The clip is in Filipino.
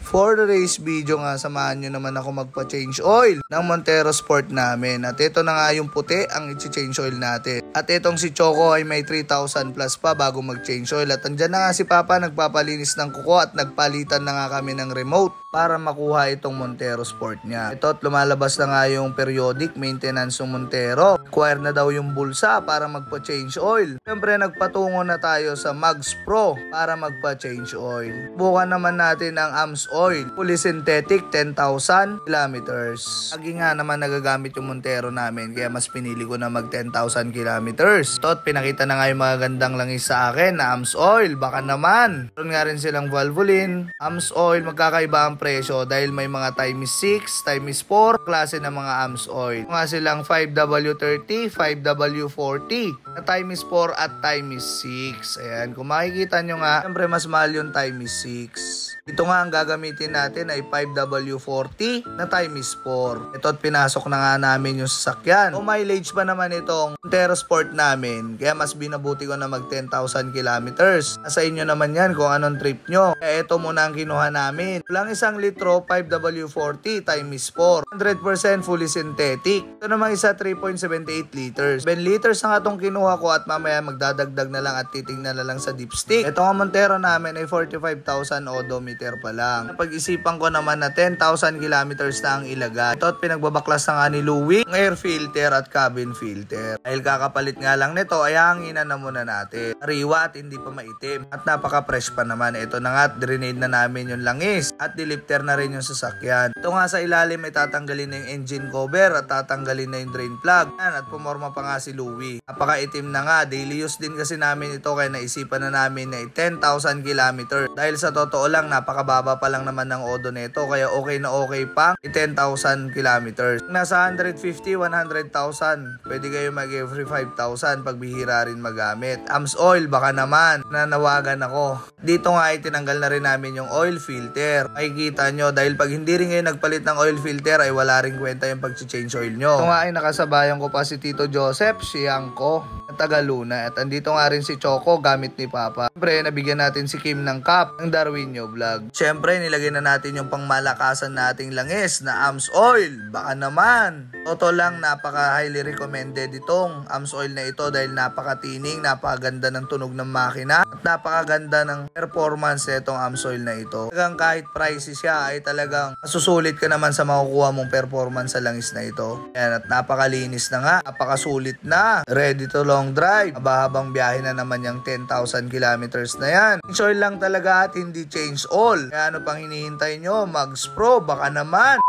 For the race video nga, samahan nyo naman ako magpa-change oil ng Montero Sport namin. At ito na nga yung puti ang i-change oil natin. At itong si Choco ay may 3,000 plus pa bago mag-change oil. At andyan na nga si Papa nagpapalinis ng kuko at nagpalitan na nga kami ng remote para makuha itong Montero Sport niya. Ito at lumalabas na nga yung periodic maintenance ng Montero. Acquire na daw yung bulsa para magpa-change oil. Siyempre nagpatungo na tayo sa Mags Pro para magpa-change oil. Bukan naman natin ang AMS oil. Fully synthetic 10,000 kilometers. Lagi nga naman nagagamit yung Montero namin kaya mas pinili ko na mag 10,000 kilometers. Ito at pinakita na nga yung mga gandang langis sa akin na AMS oil. Baka naman. Meron nga rin silang Valvoline. AMS oil magkakaiba ang presyo dahil may mga times 6, times 4 klase ng mga AMS oil. Mga silang 5W30, 5W40 na times 4 at times 6. Ayan, kung makikita nyo nga, siyempre mas mahal yung times 6. Ito nga ang gagamitin natin ay 5W40 na times 4. Ito at pinasok na nga namin yung sasakyan. O mileage pa naman itong Montero Sport namin. Kaya mas binabuti ko na mag 10,000 kilometers. Nasa inyo naman yan kung anong trip nyo. Kaya ito muna ang kinuha namin. Lang 1 litro 5W40 times 4. 100% fully synthetic. Ito naman isa 3.78 liters. 7 liters na nga itong kinuha ko at mamaya magdadagdag na lang at titignan na lang sa dipstick. Ito nga Montero namin ay 45,000 odometer pa lang. Napag-isipan ko naman na 10,000 kilometers na ang ilagay. Ito at pinagbabaklas na nga ni Louie ng air filter at cabin filter. Dahil kakapalit nga lang nito ay hanginan na muna natin. Ariwa at hindi pa maitim. At napaka-fresh pa naman. Ito na nga at drenade na namin yung langis. At dilifter na rin yung sasakyan. Ito nga sa ilalim ay tatanggalin na yung engine cover at tatanggalin na yung drain plug. Yan, at pumorma pa nga si Louie. Napaka-itim na nga. Daily use din kasi namin ito kaya naisipan na namin na 10,000 kilometers. Dahil sa totoo lang napakababa pa lang naman ng odo nito kaya okay na okay pang 10,000 kilometers. Nasa 150, 100,000 pwede kayo mag every 5,000 pag bihira rin magamit. AMS oil baka naman nanawagan ako. Dito nga ay tinanggal na rin namin yung oil filter. Makikita nyo dahil pag hindi rin kayo nagpalit ng oil filter ay wala rin kwenta yung pag-change oil nyo. Ito nga ay nakasabayan ko pa si Tito Joseph, si Yanko at Tagaluna at andito nga rin si Choco gamit ni Papa. Siyempre nabigyan natin si Kim ng cup ng Darwinyo Vlog. Siyempre nilagay na natin yung pangmalakasan nating langis na AMS oil. Baka naman. Totoo lang napaka highly recommended itong AMS oil na ito dahil napakatining, napakaganda ng tunog ng makina at napakaganda ng performance nitong AMS oil na ito. Talagang kahit pricey siya ay talagang masusulit ka naman sa makukuha mong performance sa langis na ito. Yan, at napakalinis na nga, napakasulit na, ready to long drive. Mabahabang biyahe na naman yung 10,000 kilometers na yan. Change oil lang talaga at hindi change all. Kaya ano pang hinihintay nyo? Mags Pro, baka naman.